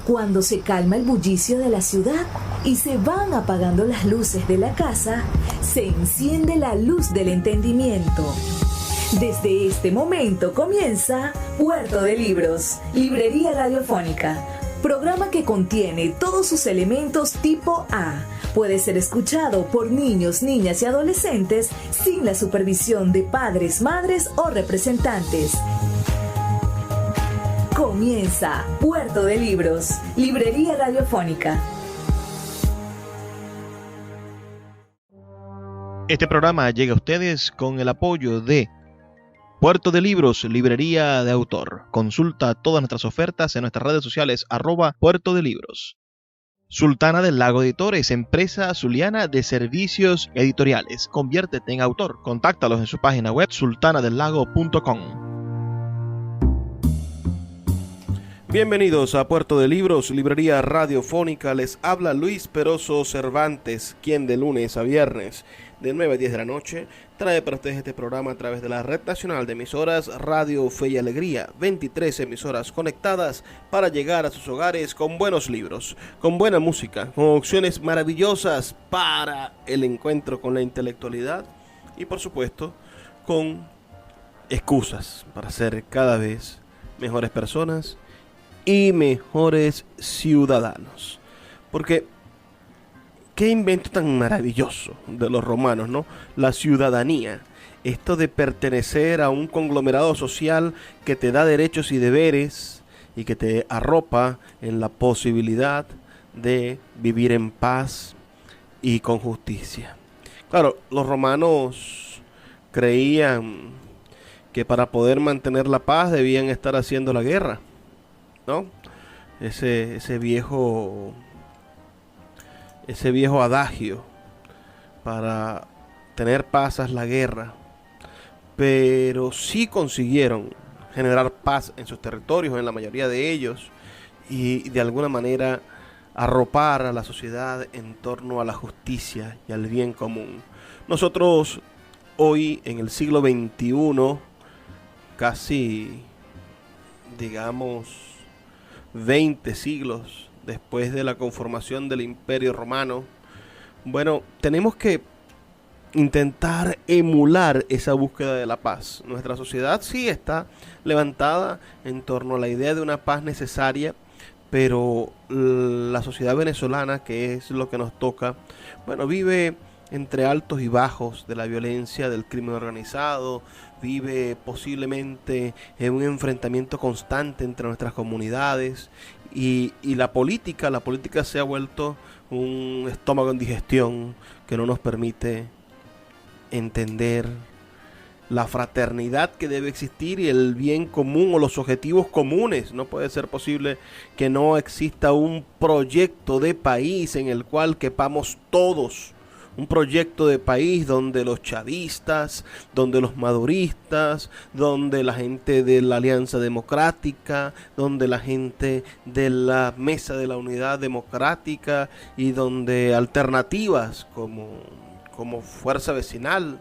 Cuando se calma el bullicio de la ciudad y se van apagando las luces de la casa, se enciende la luz del entendimiento. Desde este momento comienza Puerto de Libros, Librería Radiofónica, programa que contiene todos sus elementos tipo A. Puede ser escuchado por niños, niñas y adolescentes sin la supervisión de padres, madres o representantes. Comienza Puerto de Libros, Librería Radiofónica. Este programa llega a ustedes con el apoyo de Puerto de Libros, Librería de Autor. Consulta todas nuestras ofertas en nuestras redes sociales @Puerto de Libros. Sultana del Lago Editores, empresa zuliana de servicios editoriales. Conviértete en autor. Contáctalos en su página web sultanadelago.com. Bienvenidos a Puerto de Libros, Librería Radiofónica. Les habla Luis Peroso Cervantes, quien de lunes a viernes, de 9 a 10 de la noche, trae para ustedes este programa a través de la Red Nacional de Emisoras Radio Fe y Alegría. 23 emisoras conectadas para llegar a sus hogares con buenos libros, con buena música, con opciones maravillosas para el encuentro con la intelectualidad y, por supuesto, con excusas para ser cada vez mejores personas y mejores ciudadanos. Porque qué invento tan maravilloso de los romanos, ¿no? La ciudadanía, esto de pertenecer a un conglomerado social que te da derechos y deberes y que te arropa en la posibilidad de vivir en paz y con justicia. Claro, los romanos creían que para poder mantener la paz debían estar haciendo la guerra, ¿no? Ese viejo adagio, para tener paz es la guerra. Pero sí consiguieron generar paz en sus territorios, en la mayoría de ellos, y de alguna manera arropar a la sociedad en torno a la justicia y al bien común. Nosotros hoy, en el siglo XXI, casi, digamos, 20 siglos después de la conformación del Imperio Romano, bueno, tenemos que intentar emular esa búsqueda de la paz. Nuestra sociedad sí está levantada en torno a la idea de una paz necesaria, pero la sociedad venezolana, que es lo que nos toca, bueno, vive entre altos y bajos de la violencia, del crimen organizado, vive posiblemente en un enfrentamiento constante entre nuestras comunidades y la política se ha vuelto un estómago en digestión que no nos permite entender la fraternidad que debe existir y el bien común o los objetivos comunes. No puede ser posible que no exista un proyecto de país en el cual quepamos todos. Un proyecto de país donde los chavistas, donde los maduristas, donde la gente de la Alianza Democrática, donde la gente de la Mesa de la Unidad Democrática y donde alternativas como Fuerza Vecinal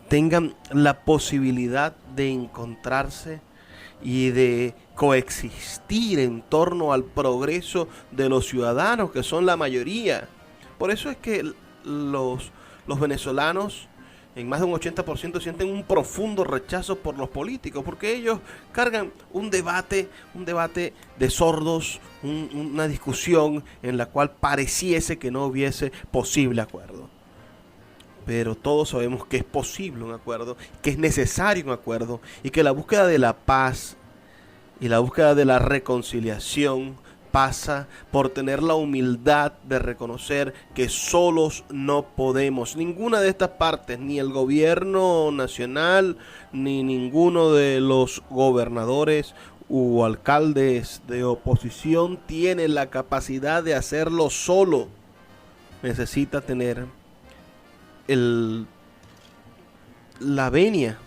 tengan la posibilidad de encontrarse y de coexistir en torno al progreso de los ciudadanos, que son la mayoría. Por eso es que los venezolanos en más de un 80% sienten un profundo rechazo por los políticos, porque ellos cargan un debate de sordos, una discusión en la cual pareciese que no hubiese posible acuerdo. Pero todos sabemos que es posible un acuerdo, que es necesario un acuerdo y que la búsqueda de la paz y la búsqueda de la reconciliación pasa por tener la humildad de reconocer que solos no podemos. Ninguna de estas partes, ni el gobierno nacional, ni ninguno de los gobernadores u alcaldes de oposición tiene la capacidad de hacerlo solo. Necesita tener la venia,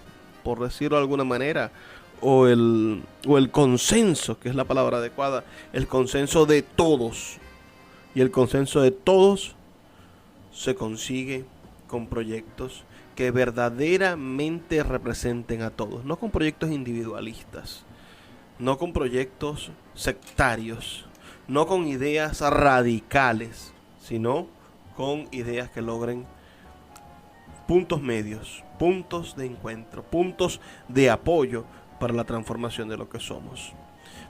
por decirlo de alguna manera, o el consenso, que es la palabra adecuada, el consenso de todos. Y el consenso de todos se consigue con proyectos que verdaderamente representen a todos, no con proyectos individualistas, no con proyectos sectarios, no con ideas radicales, sino con ideas que logren puntos medios, puntos de encuentro, puntos de apoyo para la transformación de lo que somos.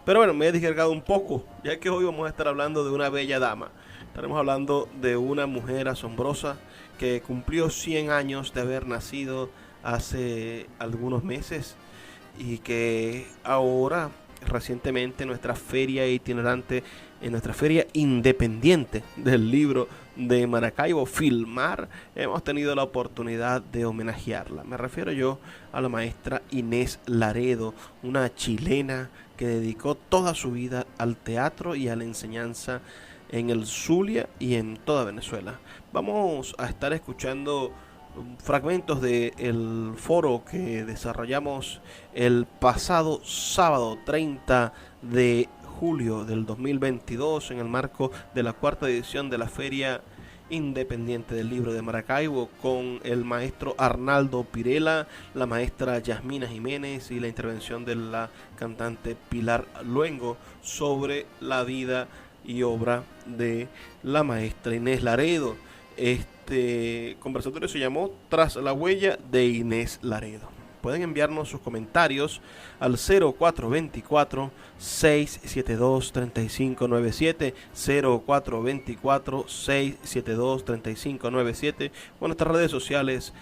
Pero bueno, me he descargado un poco, ya que hoy vamos a estar hablando de una bella dama. Estaremos hablando de una mujer asombrosa que cumplió 100 años de haber nacido hace algunos meses y que ahora, recientemente, en nuestra feria itinerante, en nuestra feria independiente del libro de Maracaibo, Filmar, hemos tenido la oportunidad de homenajearla. Me refiero yo a la maestra Inés Laredo, una chilena que dedicó toda su vida al teatro y a la enseñanza en el Zulia y en toda Venezuela. Vamos a estar escuchando fragmentos del foro que desarrollamos el pasado sábado 30 de julio del 2022 en el marco de la cuarta edición de la Feria Independiente del Libro de Maracaibo, con el maestro Arnaldo Pirela, la maestra Yasmina Jiménez y la intervención de la cantante Pilar Luengo sobre la vida y obra de la maestra Inés Laredo. Este conversatorio se llamó Tras la huella de Inés Laredo. Pueden enviarnos sus comentarios al 0424-672-3597, 0424-672-3597, o en nuestras redes sociales,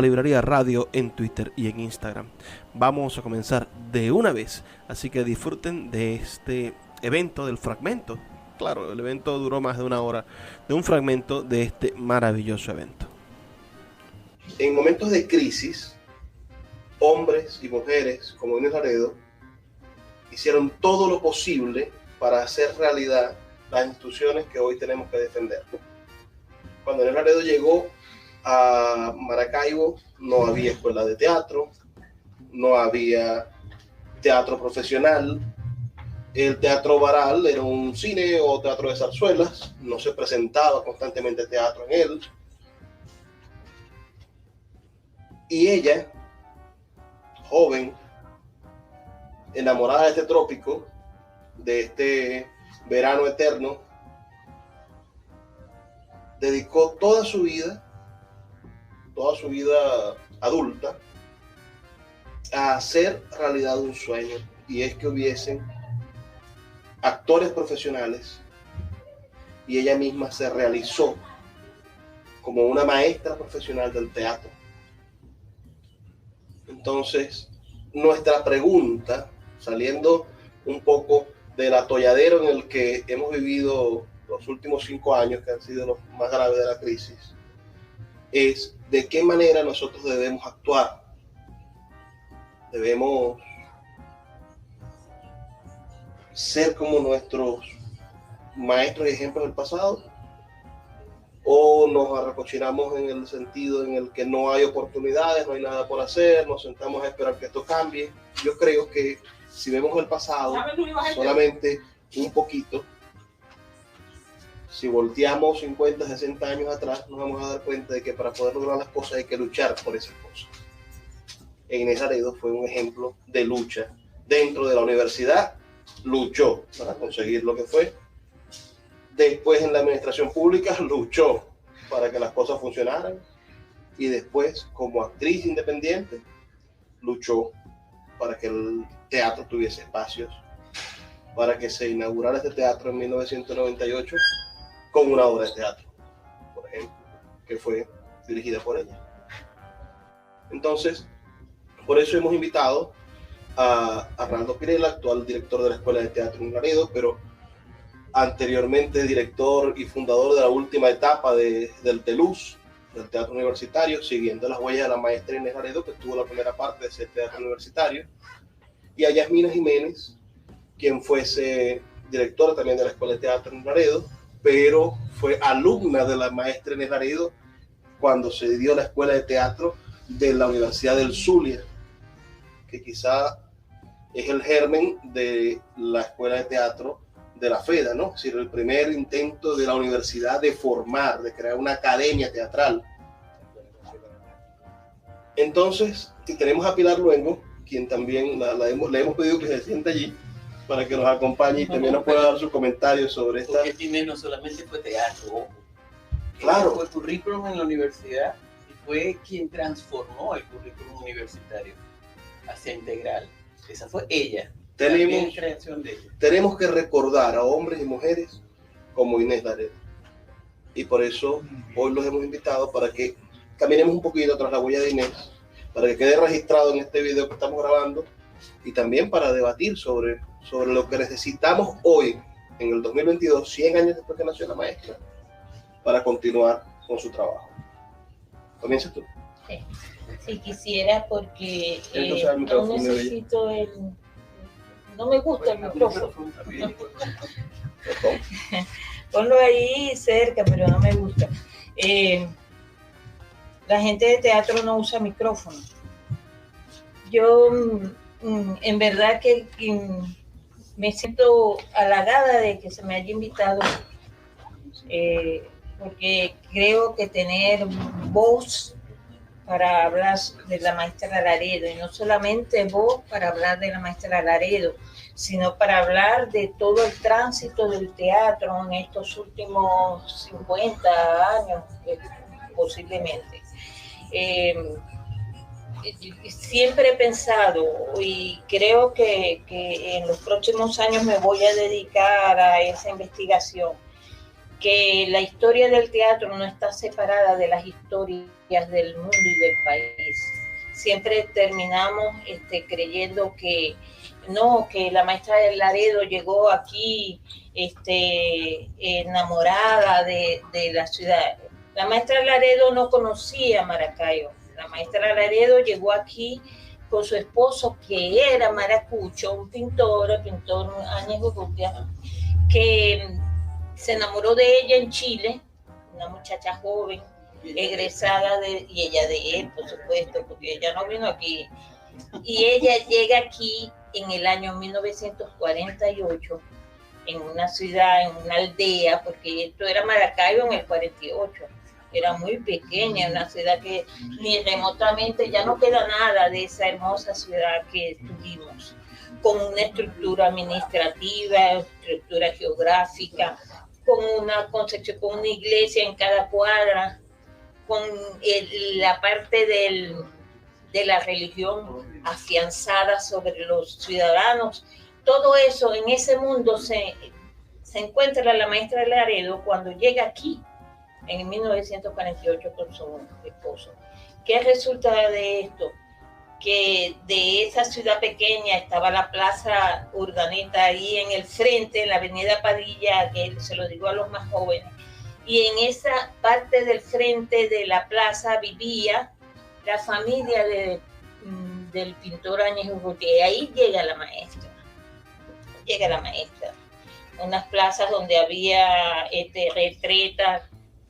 @Librería Radio en Twitter y en Instagram. Vamos a comenzar de una vez, así que disfruten de este evento del fragmento. Claro, el evento duró más de una hora, de un fragmento de este maravilloso evento. En momentos de crisis, hombres y mujeres como Inés Laredo hicieron todo lo posible para hacer realidad las instituciones que hoy tenemos que defender. Cuando Inés Laredo llegó a Maracaibo, no había escuela de teatro, no había teatro profesional. El teatro Baral era un cine o teatro de zarzuelas, no se presentaba constantemente teatro en él. Y ella, joven, enamorada de este trópico, de este verano eterno, dedicó toda su vida adulta, a hacer realidad un sueño, y es que hubiesen actores profesionales, y ella misma se realizó como una maestra profesional del teatro. Entonces, nuestra pregunta, saliendo un poco del atolladero en el que hemos vivido los últimos 5 años, que han sido los más graves de la crisis, es de qué manera nosotros debemos actuar. Debemos ser como nuestros maestros y ejemplos del pasado, o nos arrecochinamos en el sentido en el que no hay oportunidades, no hay nada por hacer, nos sentamos a esperar que esto cambie. Yo creo que si vemos el pasado solamente un poquito, si volteamos 50, 60 años atrás, nos vamos a dar cuenta de que para poder lograr las cosas hay que luchar por esas cosas. Inés Laredo fue un ejemplo de lucha. Dentro de la universidad luchó para conseguir lo que fue. Después en la administración pública luchó para que las cosas funcionaran, y después como actriz independiente luchó para que el teatro tuviese espacios, para que se inaugurara este teatro en 1998 con una obra de teatro, por ejemplo, que fue dirigida por ella. Entonces, por eso hemos invitado a Arnaldo Pirela, actual director de la Escuela de Teatro en Laredo, pero anteriormente director y fundador de la última etapa del TELUS, del Teatro Universitario, siguiendo las huellas de la maestra Inés Laredo, que tuvo la primera parte de ese teatro universitario, y a Yasmina Jiménez, quien fuese directora también de la Escuela de Teatro en Laredo, pero fue alumna de la maestra Inés Laredo cuando se dio la Escuela de Teatro de la Universidad del Zulia, que quizá es el germen de la Escuela de Teatro de la FEDA, ¿no? Es decir, el primer intento de la universidad de formar, de crear una academia teatral. Entonces, tenemos a Pilar Luengo, quien también le hemos pedido que se siente allí, para que nos acompañe y también nos pueda dar sus comentarios sobre esta. Porque Inés no solamente fue teatro, ojo. Claro. Fue currículum en la universidad y fue quien transformó el currículum universitario hacia integral. Esa fue ella. Tenemos que recordar a hombres y mujeres como Inés Laredo. Y por eso hoy los hemos invitado para que caminemos un poquito tras la huella de Inés, para que quede registrado en este video que estamos grabando y también para debatir sobre lo que necesitamos hoy, en el 2022, 100 años después que nació la maestra, para continuar con su trabajo. Comienza tú. Sí, si quisiera, porque no necesito no me gusta el micrófono. Ponlo ahí cerca, pero no me gusta. La gente de teatro no usa micrófono. Yo, en verdad que me siento halagada de que se me haya invitado, porque creo que tener voz para hablar de la maestra Laredo, y no solamente voz para hablar de la maestra Laredo, sino para hablar de todo el tránsito del teatro en estos últimos 50 años, posiblemente. Siempre he pensado, y creo que en los próximos años me voy a dedicar a esa investigación, que la historia del teatro no está separada de las historias del mundo y del país. Siempre terminamos creyendo que no, que la maestra de Laredo llegó aquí enamorada de la ciudad. La maestra Laredo no conocía Maracaibo. La maestra Laredo llegó aquí con su esposo, que era maracucho, un pintor Áñez Urrutia, que se enamoró de ella en Chile, una muchacha joven, egresada y ella de él, por supuesto, porque ella no vino aquí. Y ella llega aquí en el año 1948, en una ciudad, en una aldea, porque esto era Maracaibo en el 48. Era muy pequeña, una ciudad que ni remotamente ya no queda nada de esa hermosa ciudad que tuvimos, con una estructura administrativa, estructura geográfica, con una concepción, con una iglesia en cada cuadra, con la parte de la religión afianzada sobre los ciudadanos. Todo eso, en ese mundo se encuentra la maestra Laredo cuando llega aquí en 1948 con su esposo. ¿Qué resulta de esto? Que de esa ciudad pequeña estaba la Plaza Urdaneta ahí en el frente, en la avenida Padilla, que se lo digo a los más jóvenes, y en esa parte del frente de la plaza vivía la familia del pintor Áñez Urrutia, y ahí llega la maestra. Unas plazas donde había retretas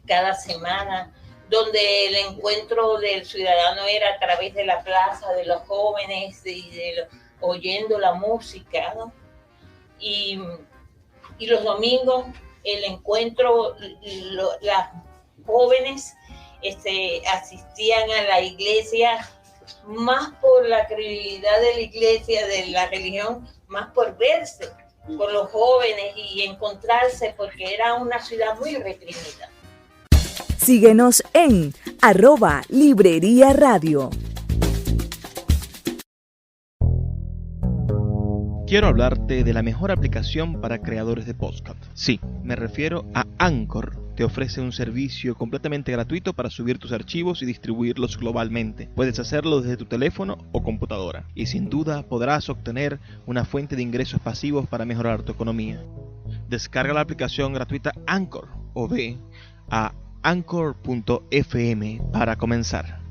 cada semana, donde el encuentro del ciudadano era a través de la plaza, de los jóvenes, oyendo la música, ¿no? Y los domingos el encuentro, las jóvenes asistían a la iglesia, más por la credibilidad de la iglesia, de la religión, más por verse con los jóvenes y encontrarse, porque era una ciudad muy reprimida. Síguenos en @Librería Radio. Quiero hablarte de la mejor aplicación para creadores de podcast. Sí, me refiero a Anchor. Te ofrece un servicio completamente gratuito para subir tus archivos y distribuirlos globalmente. Puedes hacerlo desde tu teléfono o computadora. Y sin duda podrás obtener una fuente de ingresos pasivos para mejorar tu economía. Descarga la aplicación gratuita Anchor o ve a anchor.fm para comenzar.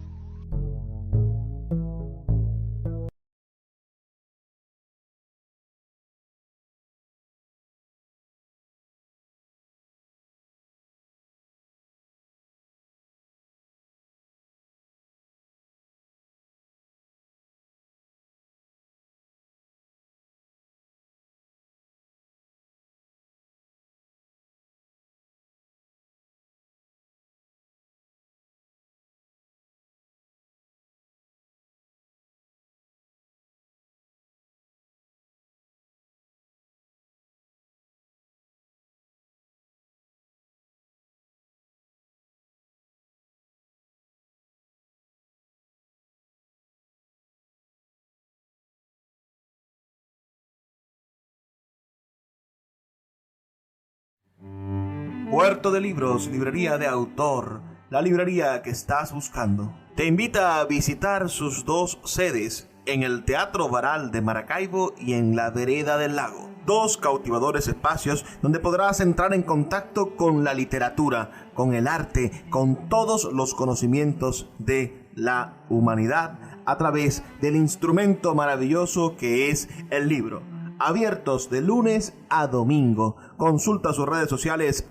Puerto de Libros, librería de autor, la librería que estás buscando. Te invita a visitar sus 2 sedes, en el Teatro Baral de Maracaibo y en la Vereda del Lago. 2 cautivadores espacios donde podrás entrar en contacto con la literatura, con el arte, con todos los conocimientos de la humanidad a través del instrumento maravilloso que es el libro. Abiertos de lunes a domingo. Consulta sus redes sociales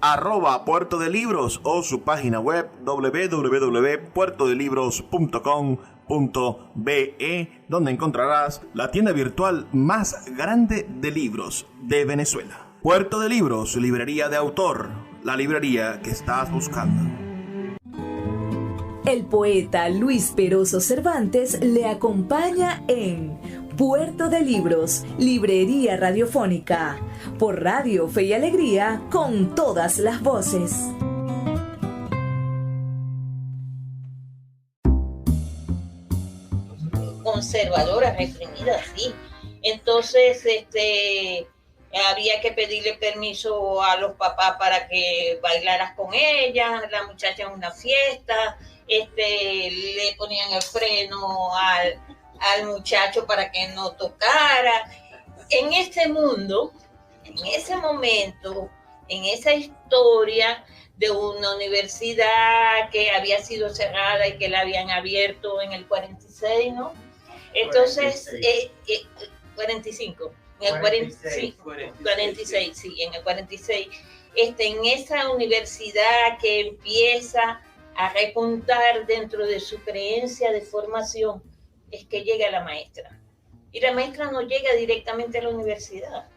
@Puerto de Libros o su página web www.puertodelibros.com.be, donde encontrarás la tienda virtual más grande de libros de Venezuela. Puerto de Libros, librería de autor, la librería que estás buscando. El poeta Luis Peroso Cervantes le acompaña en Puerto de Libros, librería radiofónica, por Radio Fe y Alegría, con todas las voces. Conservadoras, reprimidas, sí. Entonces, había que pedirle permiso a los papás para que bailaras con ella, la muchacha en una fiesta, le ponían el freno al muchacho para que no tocara. En este mundo, en ese momento, en esa historia de una universidad que había sido cerrada y que la habían abierto en el 46, ¿no? Entonces, 45. En el 46, sí, en el 46. En esa universidad que empieza a repuntar dentro de su creencia de formación, es que llega la maestra. Y la maestra no llega directamente a la universidad.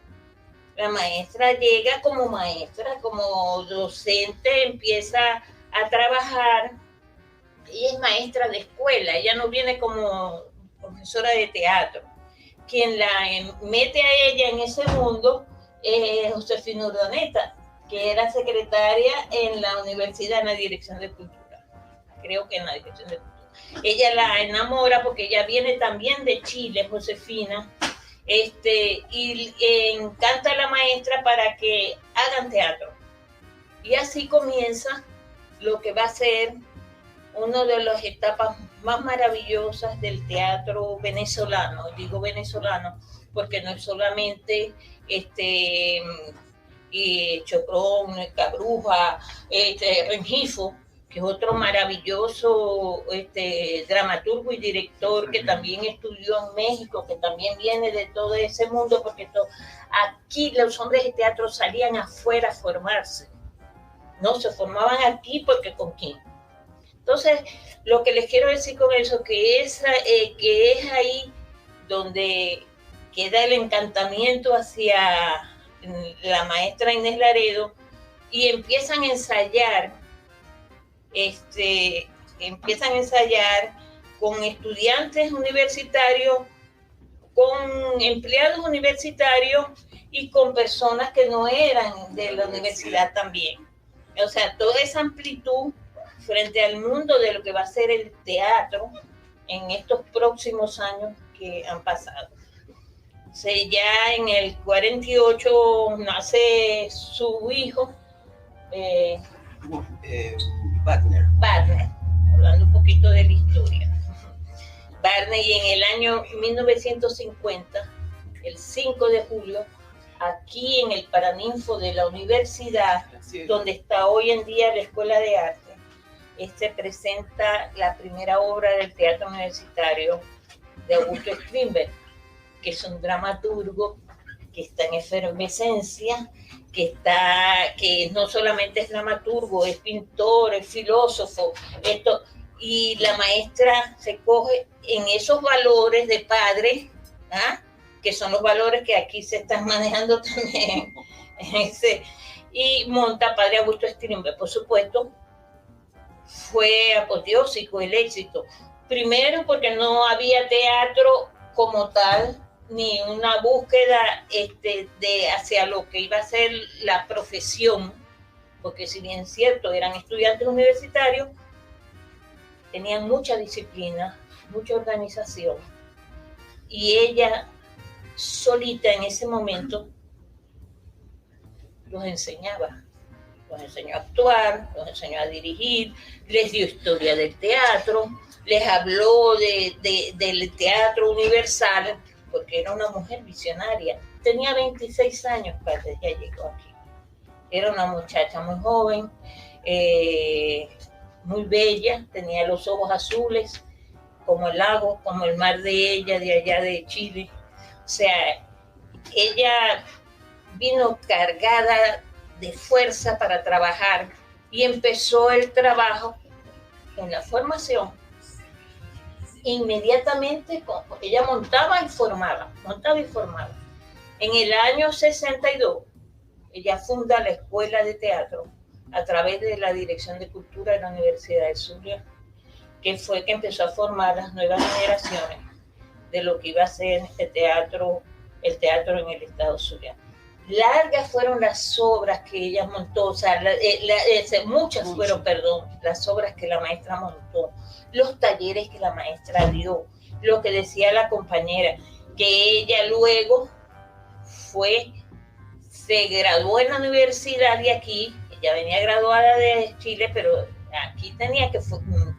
La maestra llega como maestra, como docente, empieza a trabajar y es maestra de escuela. Ella no viene como profesora de teatro. Quien la mete a ella en ese mundo es Josefina Urdaneta, que era secretaria en la universidad en la Dirección de Cultura. Creo que en la Dirección de Cultura. Ella la enamora porque ella viene también de Chile, Josefina, y encanta a la maestra para que hagan teatro. Y así comienza lo que va a ser una de las etapas más maravillosas del teatro venezolano. Digo venezolano porque no es solamente Chocrón, Cabruja, Rengifo, que es otro maravilloso dramaturgo y director que también estudió en México, que también viene de todo ese mundo, porque aquí los hombres de teatro salían afuera a formarse, no se formaban aquí porque ¿con quién? Entonces, lo que les quiero decir con eso, que es ahí donde queda el encantamiento hacia la maestra Inés Laredo y empiezan a ensayar con estudiantes universitarios, con empleados universitarios y con personas que no eran de la universidad también. O sea, toda esa amplitud frente al mundo de lo que va a ser el teatro en estos próximos años que han pasado. O sea, ya en el 48 nace su hijo, Wagner, hablando un poquito de la historia. Wagner, y en el año 1950, el 5 de julio, aquí en el Paraninfo de la universidad, donde está hoy en día la Escuela de Arte, presenta la primera obra del teatro universitario de Augusto Strindberg, que es un dramaturgo que está en efervescencia, que no solamente es dramaturgo, es pintor, es filósofo, y la maestra se coge en esos valores de padre, que son los valores que aquí se están manejando también, y monta Padre Augusto Strindberg. Por supuesto, fue apoteósico el éxito. Primero porque no había teatro como tal, ni una búsqueda hacia lo que iba a ser la profesión, porque si bien es cierto, eran estudiantes universitarios, tenían mucha disciplina, mucha organización, y ella solita en ese momento los enseñaba Los enseñó a actuar, los enseñó a dirigir, les dio historia del teatro, les habló del teatro universal, porque era una mujer visionaria. Tenía 26 años cuando ella llegó aquí. Era una muchacha muy joven, muy bella, tenía los ojos azules, como el lago, como el mar de ella, de allá de Chile. O sea, ella vino cargada de fuerza para trabajar y empezó el trabajo en la formación. Inmediatamente, ella montaba y formaba. En el año 62, ella funda la Escuela de Teatro a través de la Dirección de Cultura de la Universidad de Zulia, que fue que empezó a formar las nuevas generaciones de lo que iba a ser el teatro en el estado Zulia. Largas fueron las obras que ella montó, o sea, muchas fueron, las obras que la maestra montó, los talleres que la maestra dio, lo que decía la compañera, que ella luego se graduó en la universidad de aquí, ella venía graduada de Chile, pero aquí tenía que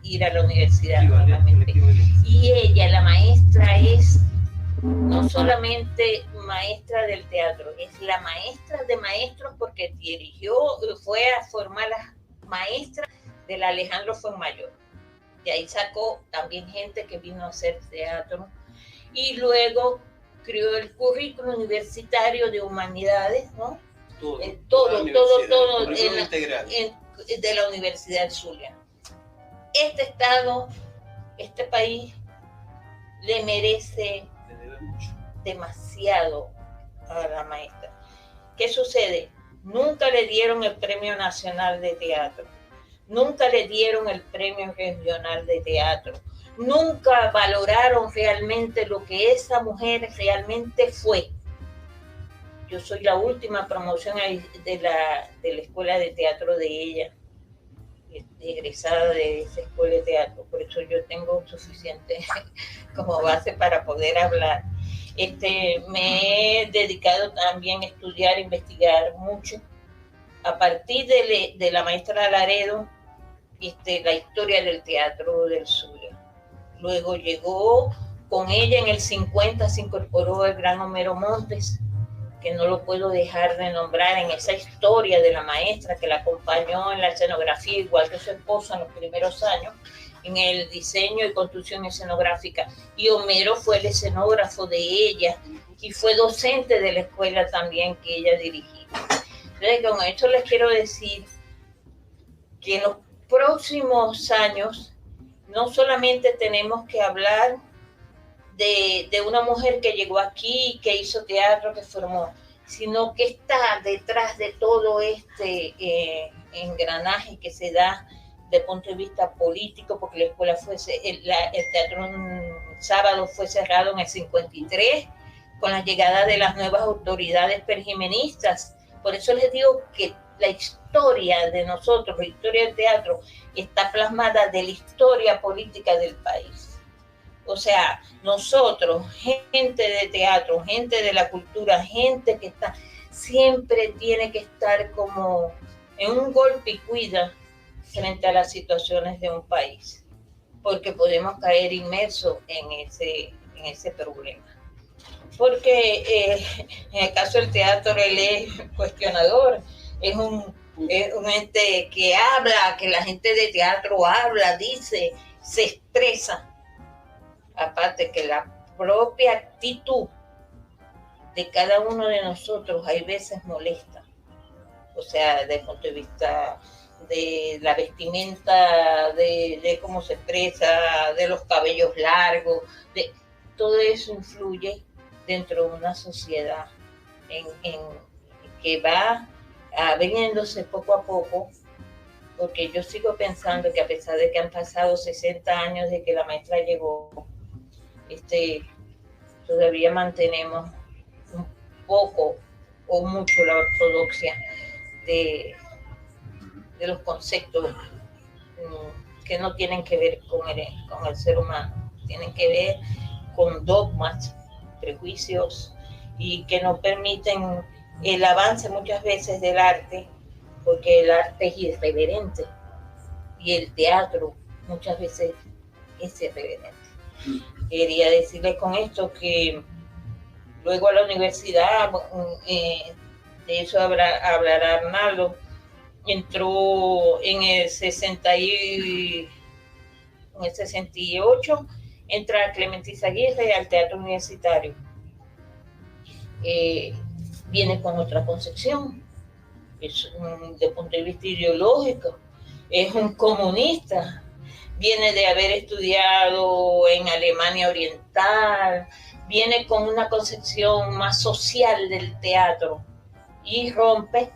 ir a la universidad nuevamente. Y ella, la maestra, es no solamente maestra del teatro, es la maestra de maestros porque fue a formar las maestras del Alejandro Fuenmayor. De ahí sacó también gente que vino a hacer teatro. Y luego creó el currículo universitario de humanidades, ¿no? Todo de la Universidad de Zulia. Este estado, este país, le merece demasiado a la maestra. ¿Qué sucede? Nunca le dieron el Premio Nacional de Teatro, nunca le dieron el Premio Regional de Teatro, nunca valoraron realmente lo que esa mujer realmente fue. Yo soy la última promoción de la Escuela de Teatro de ella, egresada de esa Escuela de Teatro, por eso yo tengo suficiente como base para poder hablar. Me he dedicado también a estudiar, investigar mucho, a partir de la maestra Laredo, la historia del teatro del Zulia. Luego llegó con ella en el 50, se incorporó el gran Homero Montes, que no lo puedo dejar de nombrar en esa historia de la maestra que la acompañó en la escenografía, igual que su esposo en los primeros años, en el diseño y construcción escenográfica. Y Homero fue el escenógrafo de ella y fue docente de la escuela también que ella dirigía. Entonces, con esto les quiero decir que en los próximos años no solamente tenemos que hablar de una mujer que llegó aquí, que hizo teatro, que formó, sino que está detrás de todo este engranaje que se da desde el punto de vista político, porque la escuela el teatro un sábado fue cerrado en el 53 con la llegada de las nuevas autoridades perjimenistas. Por eso les digo que la historia de nosotros, la historia del teatro, está plasmada de la historia política del país. O sea, nosotros, gente de teatro, gente de la cultura, gente que está, siempre tiene que estar como en un golpe y cuida frente a las situaciones de un país, porque podemos caer inmersos en ese problema. Porque en el caso del teatro, él es cuestionador, es un ente que habla, que la gente de teatro habla, dice, se expresa. Aparte que la propia actitud de cada uno de nosotros hay veces molesta. O sea, desde el punto de vista de la vestimenta, de cómo se expresa, de los cabellos largos, todo eso influye dentro de una sociedad en que va abriéndose poco a poco, porque yo sigo pensando que a pesar de que han pasado 60 años de que la maestra llegó, todavía mantenemos un poco o mucho la ortodoxia de los conceptos que no tienen que ver con el ser humano, tienen que ver con dogmas, prejuicios, y que no permiten el avance muchas veces del arte, porque el arte es irreverente y el teatro muchas veces es irreverente. Quería decirles con esto que luego a la universidad, de eso hablará Arnaldo, entró en el 68, entra Clemente Izaguirre al Teatro Universitario. Viene con otra concepción, de punto de vista ideológico, es un comunista, viene de haber estudiado en Alemania Oriental, viene con una concepción más social del teatro y rompe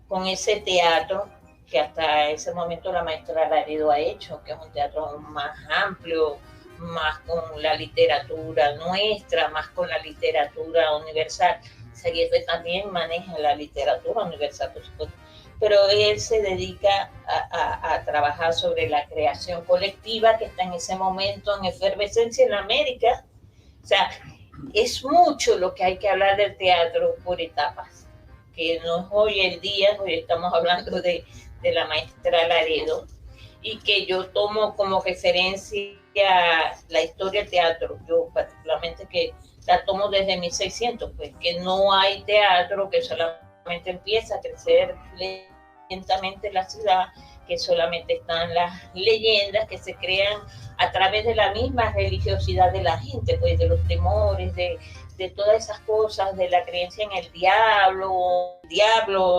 con ese teatro que hasta ese momento la maestra Laredo ha hecho, que es un teatro más amplio, más con la literatura nuestra, más con la literatura universal. Izaguirre también maneja la literatura universal, por supuesto, pero él se dedica a trabajar sobre la creación colectiva que está en ese momento en efervescencia en América. O sea, es mucho lo que hay que hablar del teatro por etapas, que no es hoy el día, hoy estamos hablando de la maestra Laredo, y que yo tomo como referencia la historia del teatro, yo particularmente que la tomo desde 1600, pues que no hay teatro, que solamente empieza a crecer lentamente la ciudad, que solamente están las leyendas que se crean a través de la misma religiosidad de la gente, pues de los temores, de todas esas cosas, de la creencia en el diablo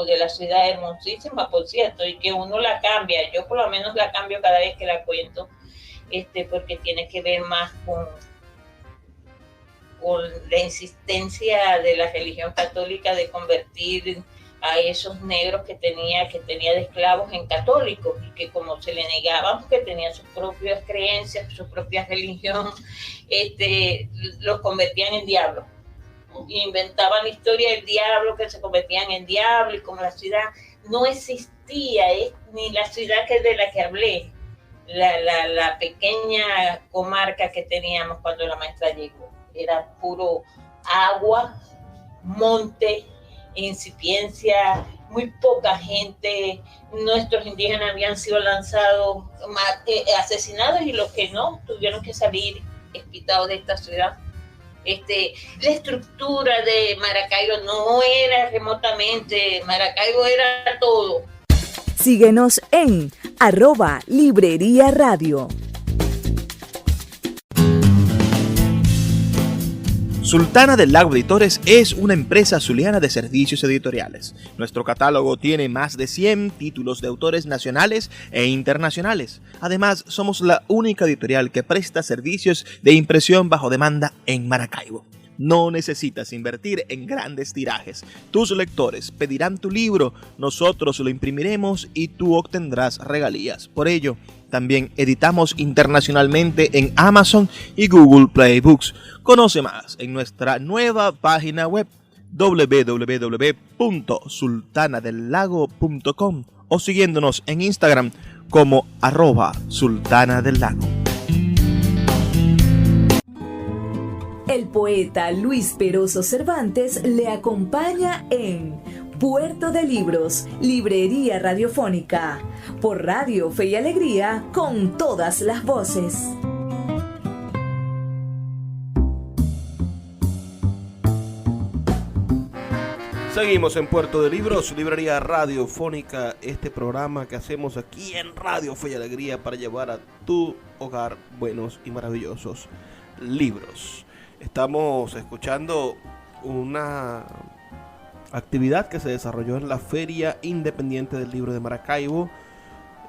de la ciudad hermosísima, por cierto, y que uno la cambia, yo por lo menos la cambio cada vez que la cuento, porque tiene que ver más con la insistencia de la religión católica de convertir a esos negros que tenía de esclavos en católicos, y que como se le negaban porque tenían sus propias creencias, su propia religión, los convertían en diablos. Inventaban la historia del diablo, que se convertían en diablo, y como la ciudad no existía, ni la ciudad que de la que hablé, la pequeña comarca que teníamos cuando la maestra llegó, era puro agua, monte, incipiencia, muy poca gente. Nuestros indígenas habían sido lanzados, asesinados, y los que no tuvieron que salir quitados de esta ciudad. La estructura de Maracaibo no era remotamente, Maracaibo era todo. Síguenos en @Librería Radio. Sultana del Lago Editores es una empresa zuliana de servicios editoriales. Nuestro catálogo tiene más de 100 títulos de autores nacionales e internacionales. Además, somos la única editorial que presta servicios de impresión bajo demanda en Maracaibo. No necesitas invertir en grandes tirajes. Tus lectores pedirán tu libro, nosotros lo imprimiremos y tú obtendrás regalías. Por ello, también editamos internacionalmente en Amazon y Google Play Books. Conoce más en nuestra nueva página web www.sultanadelago.com o siguiéndonos en Instagram como @sultanadelago. El poeta Luis Peroso Cervantes le acompaña en Puerto de Libros, Librería Radiofónica, por Radio Fe y Alegría, con todas las voces. Seguimos en Puerto de Libros, Librería Radiofónica, este programa que hacemos aquí en Radio Fe y Alegría para llevar a tu hogar buenos y maravillosos libros. Estamos escuchando una actividad que se desarrolló en la Feria Independiente del Libro de Maracaibo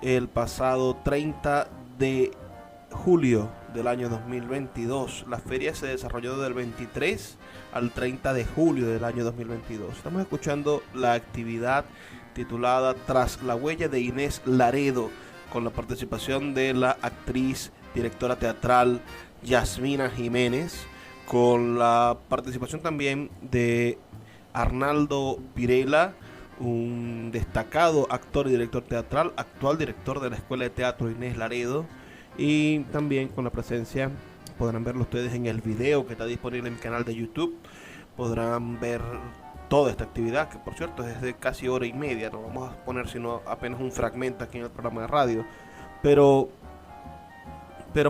el pasado 30 de julio del año 2022. La feria se desarrolló del 23 al 30 de julio del año 2022. Estamos escuchando la actividad titulada Tras la huella de Inés Laredo, con la participación de la actriz, directora teatral Yasmina Jiménez, con la participación también de Arnaldo Pirela, un destacado actor y director teatral, actual director de la Escuela de Teatro Inés Laredo, y también con la presencia, podrán verlo ustedes en el video que está disponible en mi canal de YouTube, podrán ver toda esta actividad, que por cierto es de casi hora y media, no vamos a poner sino apenas un fragmento aquí en el programa de radio, pero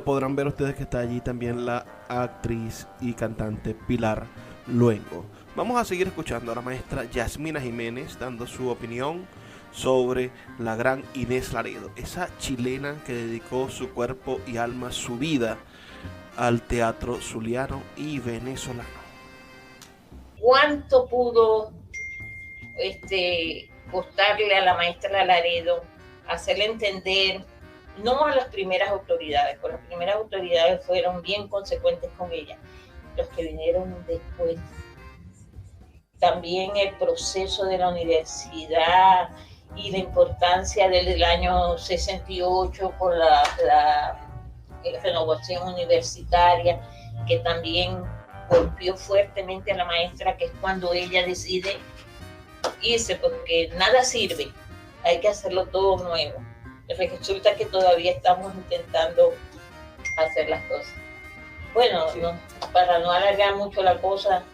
podrán ver ustedes que está allí también la actriz y cantante Pilar Luengo. Vamos a seguir escuchando a la maestra Yasmina Jiménez dando su opinión sobre la gran Inés Laredo, esa chilena que dedicó su cuerpo y alma, su vida al teatro zuliano y venezolano. ¿Cuánto pudo costarle a la maestra Laredo hacerle entender, no a las primeras autoridades, porque las primeras autoridades fueron bien consecuentes con ella, los que vinieron después? También el proceso de la universidad y la importancia del año 68 por la renovación universitaria, que también golpeó fuertemente a la maestra, que es cuando ella decide irse, porque nada sirve, hay que hacerlo todo nuevo. Resulta que todavía estamos intentando hacer las cosas. Bueno, sí. No, para no alargar mucho la cosa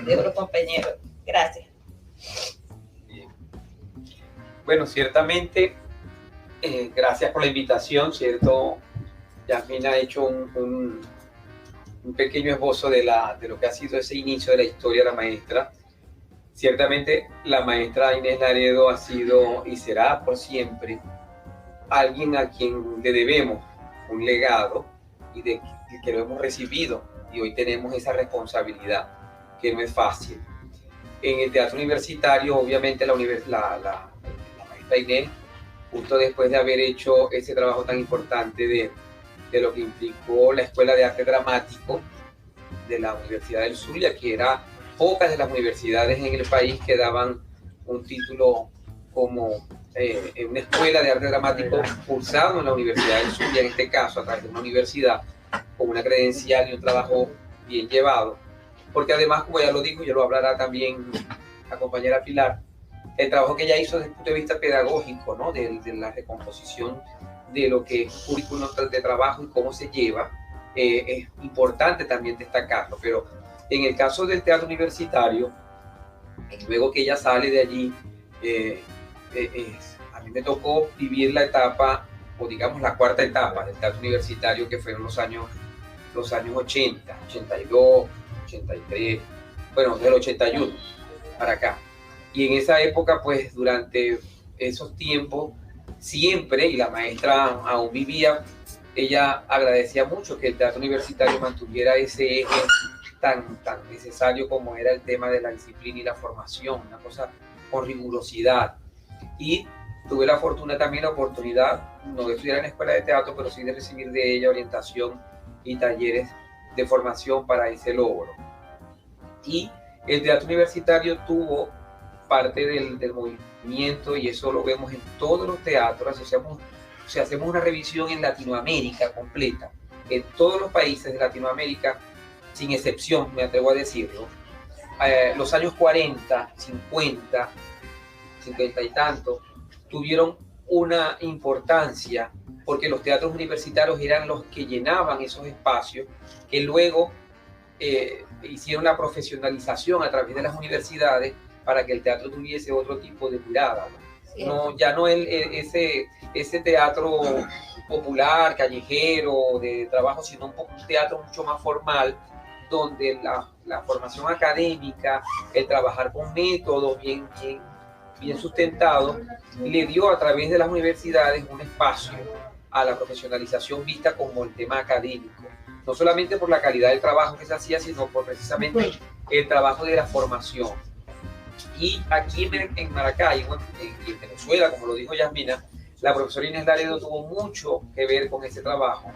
de otros compañeros. Gracias. Bien. Bueno, ciertamente, gracias por la invitación, ¿cierto? Yasmina ha hecho un pequeño esbozo de lo que ha sido ese inicio de la historia de la maestra. Ciertamente, la maestra Inés Laredo ha sido y será por siempre alguien a quien le debemos un legado y que lo hemos recibido, y hoy tenemos esa responsabilidad, que no es fácil. En el teatro universitario, obviamente, la maestra Inés, justo después de haber hecho ese trabajo tan importante de lo que implicó la Escuela de Arte Dramático de la Universidad del Zulia, que era pocas de las universidades en el país que daban un título como en una escuela de arte dramático cursado en la Universidad del Zulia, en este caso a través de una universidad con una credencial y un trabajo bien llevado, porque además, como ya lo dijo, ya lo hablará también la compañera Pilar, el trabajo que ella hizo desde el punto de vista pedagógico, ¿no? de la recomposición de lo que es currículum de trabajo y cómo se lleva, es importante también destacarlo. Pero en el caso del teatro universitario, luego que ella sale de allí, a mí me tocó vivir la etapa, o digamos la cuarta etapa del teatro universitario, que fueron los años 80, 82, 83, bueno, del 81 para acá. Y en esa época, pues durante esos tiempos, siempre, y la maestra aún vivía, ella agradecía mucho que el teatro universitario mantuviera ese eje tan necesario como era el tema de la disciplina y la formación, una cosa con rigurosidad. Y tuve la fortuna también, la oportunidad, no de estudiar en la escuela de teatro, pero sí de recibir de ella orientación y talleres de formación para ese logro. Y el teatro universitario tuvo parte del movimiento, y eso lo vemos en todos los teatros. Si hacemos una revisión en Latinoamérica completa, en todos los países de Latinoamérica, sin excepción, me atrevo a decirlo, los años 40, 50 y tanto, tuvieron una importancia, porque los teatros universitarios eran los que llenaban esos espacios, que luego hicieron la profesionalización a través de las universidades para que el teatro tuviese otro tipo de mirada, ¿no? Ya no ese teatro popular, callejero, de trabajo, sino un teatro mucho más formal, donde la formación académica, el trabajar con métodos bien sustentados, le dio a través de las universidades un espacio a la profesionalización vista como el tema académico, no solamente por la calidad del trabajo que se hacía, sino por precisamente el trabajo de la formación. Y aquí en Maracaibo, en Venezuela, como lo dijo Yasmina, la profesora Inés Laredo tuvo mucho que ver con ese trabajo,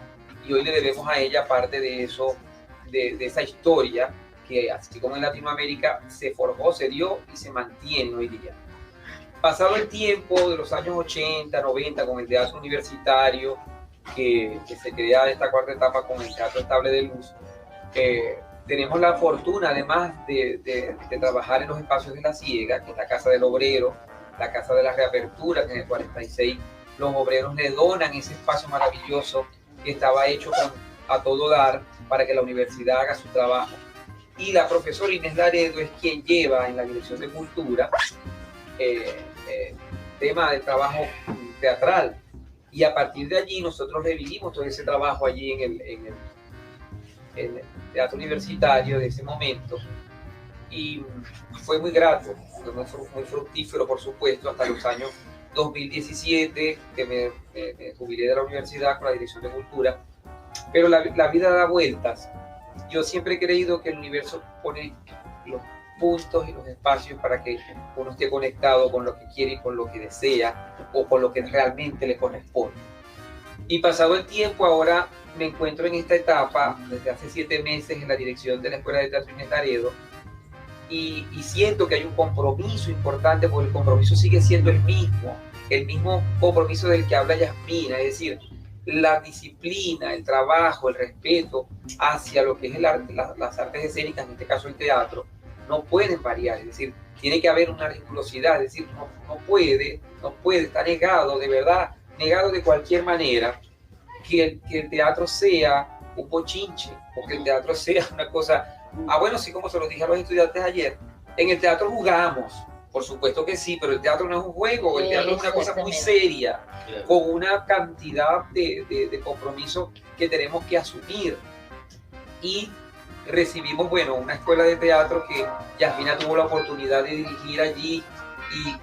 y hoy le debemos a ella parte de eso, de esa historia que, así como en Latinoamérica, se forjó, se dio y se mantiene hoy día. Pasado el tiempo de los años 80, 90, con el teatro universitario, que se crea esta cuarta etapa con el Teatro Estable de Luz, tenemos la fortuna, además de trabajar en los espacios de la Ciega, que es la Casa del Obrero, la Casa de la Reapertura, que en el 46 los obreros le donan ese espacio maravilloso que estaba hecho a todo dar para que la universidad haga su trabajo. y la profesora Inés Laredo es quien lleva en la Dirección de Cultura tema del trabajo teatral. Y a partir de allí nosotros revivimos todo ese trabajo allí en el teatro universitario de ese momento. Y fue muy grato, fue muy fructífero, por supuesto, hasta los años 2017, que me jubilé de la universidad con la Dirección de Cultura. Pero la vida da vueltas. Yo siempre he creído que el universo pone los puntos y los espacios para que uno esté conectado con lo que quiere y con lo que desea o con lo que realmente le corresponde. Y pasado el tiempo, ahora me encuentro en esta etapa desde hace 7 meses en la dirección de la Escuela de Teatro Inés Laredo y siento que hay un compromiso importante, porque el compromiso sigue siendo el mismo compromiso del que habla Yasmina, es decir, la disciplina, el trabajo, el respeto hacia lo que es el arte, las artes escénicas, en este caso el teatro, no pueden variar, es decir, tiene que haber una rigurosidad, es decir, no puede, está negado, de verdad, negado de cualquier manera, que el teatro sea un bochinche, o que el teatro sea una cosa, bueno, sí, como se lo dije a los estudiantes ayer, en el teatro jugamos, por supuesto que sí, pero el teatro no es un juego, el teatro es una cosa muy seria, con una cantidad de compromisos que tenemos que asumir. Y recibimos, una escuela de teatro que Yasmina tuvo la oportunidad de dirigir allí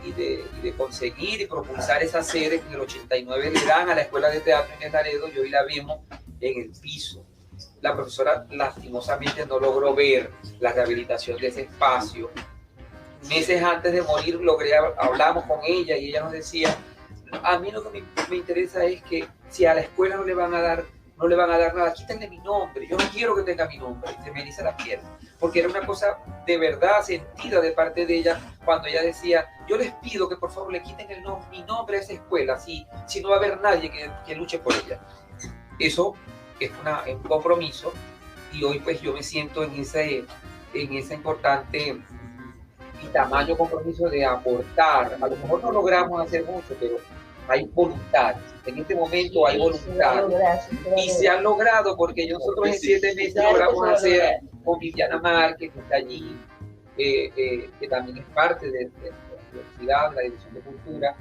y de conseguir y propulsar esa sede que en el 89 le dan a la Escuela de Teatro Inés Laredo, y hoy la vemos en el piso. La profesora lastimosamente no logró ver la rehabilitación de ese espacio. Meses antes de morir hablamos con ella y ella nos decía, a mí lo que me interesa es que si a la escuela no le van a dar nada, quítenle mi nombre, yo no quiero que tenga mi nombre. Y se me eriza la piel, porque era una cosa de verdad sentida de parte de ella cuando ella decía, yo les pido que por favor le quiten mi nombre a esa escuela, si no va a haber nadie que luche por ella. Eso es un compromiso, y hoy pues yo me siento en ese importante y tamaño compromiso de aportar. A lo mejor no logramos hacer mucho, pero hay voluntad. En este momento hay voluntad. Y se han logrado, porque nosotros en 7 meses logramos hacer con Viviana Márquez, que está allí, que también es parte de la universidad, de la Dirección de Cultura,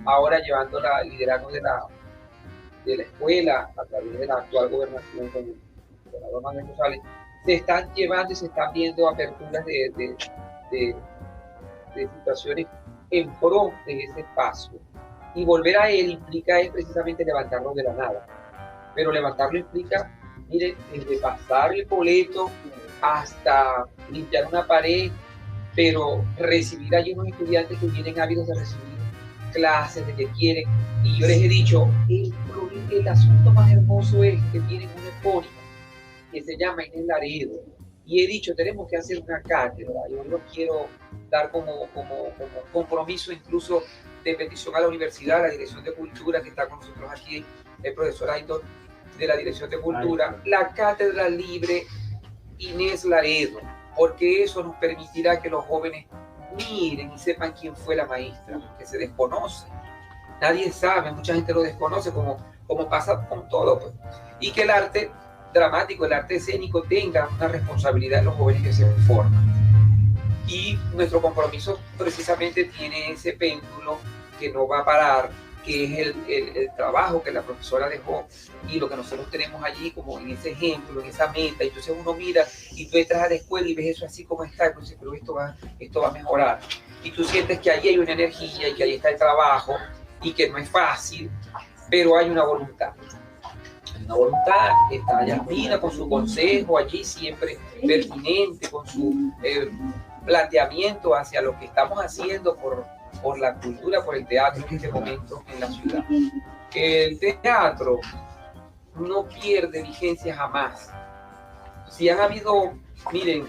ahora llevando el liderazgo de la escuela a través de la actual gobernación con el gobernador Manuel González. Se están llevando y se están viendo aperturas de situaciones en pro de ese espacio. Y volver a él implica precisamente levantarlo de la nada. Pero levantarlo implica, miren, desde pasar el boleto hasta limpiar una pared, pero recibir allí unos estudiantes que vienen ávidos de recibir clases, de que quieren. Y yo les he dicho, el asunto más hermoso es que tienen una epónima que se llama Inés Laredo. Y he dicho, tenemos que hacer una cátedra. Yo lo quiero dar como compromiso, incluso de petición a la universidad, a la Dirección de Cultura, que está con nosotros aquí, el profesor Aitor de la Dirección de Cultura, la cátedra libre Inés Laredo, porque eso nos permitirá que los jóvenes miren y sepan quién fue la maestra, que se desconoce. Nadie sabe, mucha gente lo desconoce, como pasa con todo, pues. Y que el arte dramático, el arte escénico tenga una responsabilidad en los jóvenes que se forman. Y nuestro compromiso precisamente tiene ese péndulo que no va a parar, que es el trabajo que la profesora dejó y lo que nosotros tenemos allí como en ese ejemplo, en esa meta. Entonces uno mira y tú entras a la escuela y ves eso así como está, y dices, pero esto va a mejorar. Y tú sientes que allí hay una energía y que ahí está el trabajo y que no es fácil, pero hay una voluntad. Una voluntad, está Yasmina con su consejo allí siempre pertinente, con su planteamiento hacia lo que estamos haciendo por la cultura, por el teatro en este momento en la ciudad. El teatro no pierde vigencia jamás. Si han habido, miren,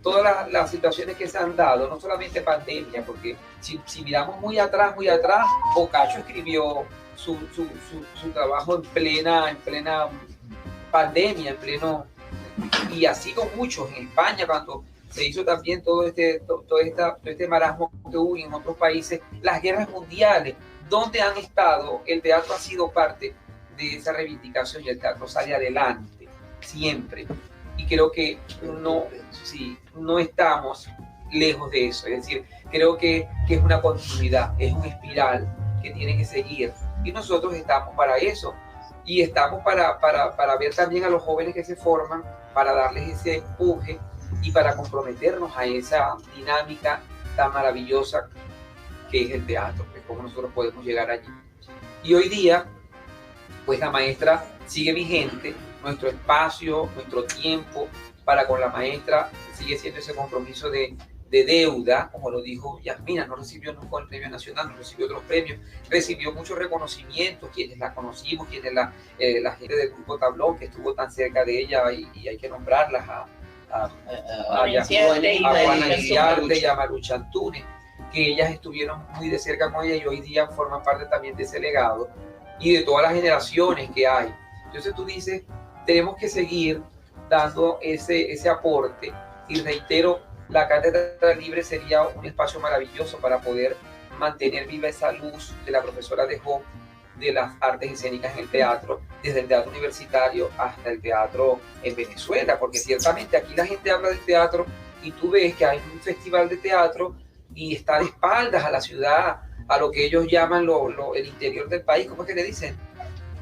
todas las situaciones que se han dado, no solamente pandemia, porque si miramos muy atrás, Boccaccio escribió su trabajo en plena pandemia, y así con muchos en España, cuando se hizo también todo este marasmo que hubo en otros países, las guerras mundiales, donde han estado, el teatro ha sido parte de esa reivindicación y el teatro sale adelante, siempre. y creo que no estamos lejos de eso. Es decir, creo que es una continuidad, es un espiral que tiene que seguir, y nosotros estamos para eso, y estamos para ver también a los jóvenes que se forman, para darles ese empuje y para comprometernos a esa dinámica tan maravillosa que es el teatro, que es como nosotros podemos llegar allí. Y hoy día, pues la maestra sigue vigente, nuestro espacio, nuestro tiempo para con la maestra sigue siendo ese compromiso de deuda, como lo dijo Yasmina. No recibió nunca el premio nacional, no recibió otros premios, recibió muchos reconocimientos, quienes la conocimos, quienes la gente del grupo Tablón, que estuvo tan cerca de ella, y hay que nombrarlas, a Juana Iriarte y a Marucha Antunes, que ellas estuvieron muy de cerca con ella y hoy día forman parte también de ese legado y de todas las generaciones que hay. Entonces tú dices, tenemos que seguir dando ese aporte, y reitero, la Cátedra Libre sería un espacio maravilloso para poder mantener viva esa luz que la profesora dejó de las artes escénicas en el teatro, desde el teatro universitario hasta el teatro en Venezuela, porque ciertamente aquí la gente habla del teatro y tú ves que hay un festival de teatro y está de espaldas a la ciudad, a lo que ellos llaman el interior del país. ¿Cómo es que le dicen?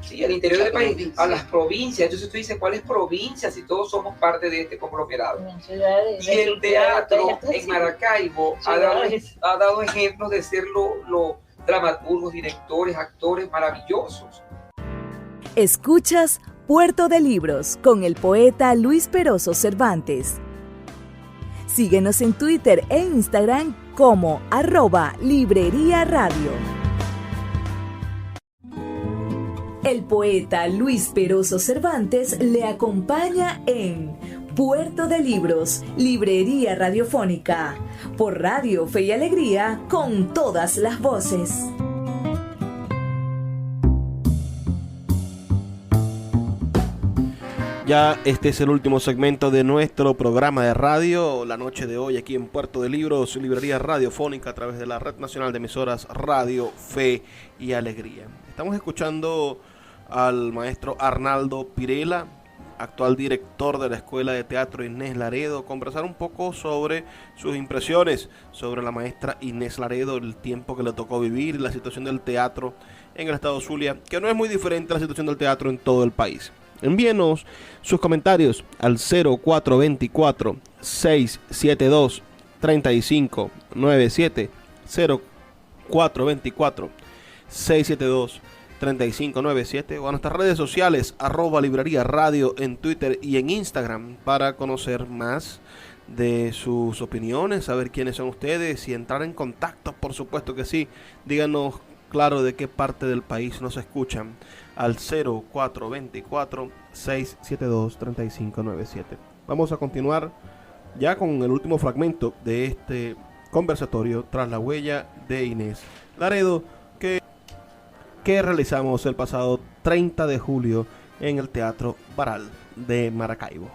Sí, el interior del país, a las provincias. Entonces tú dices, ¿cuáles provincias? Si todos somos parte de este conglomerado. Y el teatro en Maracaibo ha dado ejemplos de ser los dramaturgos, directores, actores maravillosos. Escuchas Puerto de Libros con el poeta Luis Peroso Cervantes. Síguenos en Twitter e Instagram como @Librería Radio. El poeta Luis Peroso Cervantes le acompaña en Puerto de Libros, Librería Radiofónica, por Radio Fe y Alegría, con todas las voces. Ya este es el último segmento de nuestro programa de radio, la noche de hoy aquí en Puerto de Libros, Librería Radiofónica, a través de la Red Nacional de Emisoras Radio Fe y Alegría. Estamos escuchando al maestro Arnaldo Pirela, actual director de la Escuela de Teatro Inés Laredo, conversar un poco sobre sus impresiones sobre la maestra Inés Laredo, el tiempo que le tocó vivir, la situación del teatro en el estado Zulia, que no es muy diferente a la situación del teatro en todo el país. Envíenos sus comentarios al 0424-672-3597, 0424-672-3597, o a nuestras redes sociales, @Librería Radio en Twitter y en Instagram, para conocer más de sus opiniones, saber quiénes son ustedes y entrar en contacto, por supuesto que sí. Díganos, claro, de qué parte del país nos escuchan al 0424-672-3597. Vamos a continuar ya con el último fragmento de este conversatorio, Tras la huella de Inés Laredo, que realizamos el pasado 30 de julio en el Teatro Varal de Maracaibo.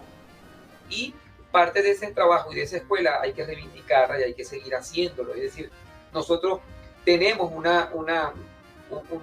Y parte de ese trabajo y de esa escuela hay que reivindicarla y hay que seguir haciéndolo. Es decir, nosotros tenemos un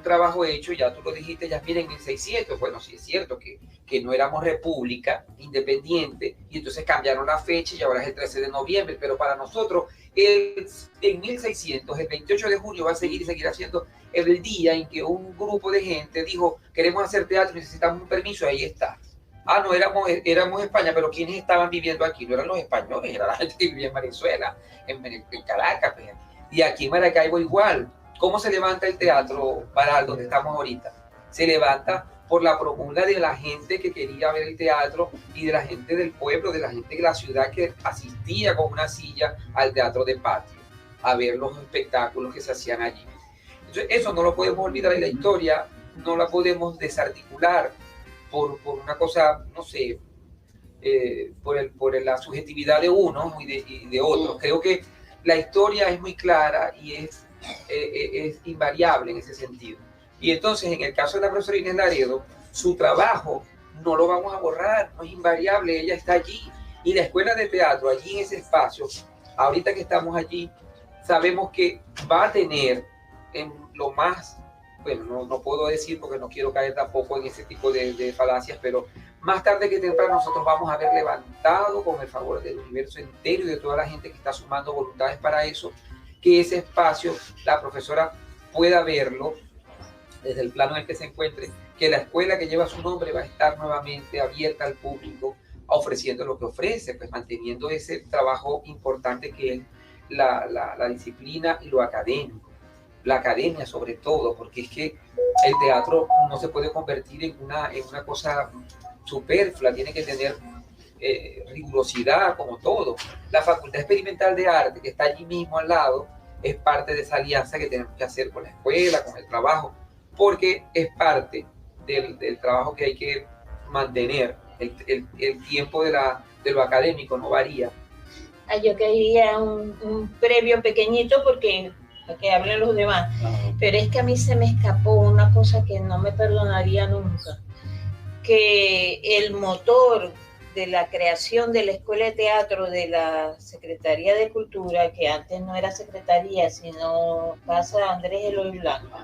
trabajo hecho, ya tú lo dijiste, Yasmina, en 1600. Bueno, sí es cierto que no éramos república independiente y entonces cambiaron la fecha y ahora es el 13 de noviembre, pero para nosotros en 1600, el 28 de junio va a seguir haciendo el día en que un grupo de gente dijo, queremos hacer teatro, necesitamos un permiso, ahí está. No, éramos España, pero ¿quiénes estaban viviendo aquí? No eran los españoles, era la gente que vivía en Venezuela, en Caracas, y aquí en Maracaibo igual. ¿Cómo se levanta el teatro Varal, donde estamos ahorita? Se levanta por la promulga de la gente que quería ver el teatro y de la gente del pueblo, de la gente de la ciudad que asistía con una silla al teatro de patio a ver los espectáculos que se hacían allí. Entonces, eso no lo podemos olvidar, y la historia no la podemos desarticular por una cosa, no sé, por la subjetividad de uno y de otro. Creo que la historia es muy clara y es invariable en ese sentido. Y entonces, en el caso de la profesora Inés Laredo, su trabajo no lo vamos a borrar, no es invariable, ella está allí. Y la escuela de teatro, allí en ese espacio, ahorita que estamos allí, sabemos que va a tener en lo más bueno, no puedo decir porque no quiero caer tampoco en ese tipo de falacias, pero más tarde que temprano nosotros vamos a haber levantado con el favor del universo entero y de toda la gente que está sumando voluntades para eso, que ese espacio la profesora pueda verlo desde el plano en el que se encuentre, que la escuela que lleva su nombre va a estar nuevamente abierta al público, ofreciendo lo que ofrece, pues manteniendo ese trabajo importante que es la disciplina y lo académico. La academia sobre todo, porque es que el teatro no se puede convertir en una cosa superflua, tiene que tener rigurosidad como todo. La Facultad Experimental de Arte, que está allí mismo al lado, es parte de esa alianza que tenemos que hacer con la escuela, con el trabajo, porque es parte del trabajo que hay que mantener. El tiempo de lo académico no varía. Yo quería un previo pequeñito porque para que hablen los demás, pero es que a mí se me escapó una cosa que no me perdonaría nunca, que el motor de la creación de la Escuela de Teatro de la Secretaría de Cultura, que antes no era Secretaría, sino Casa Andrés Eloy Blanco.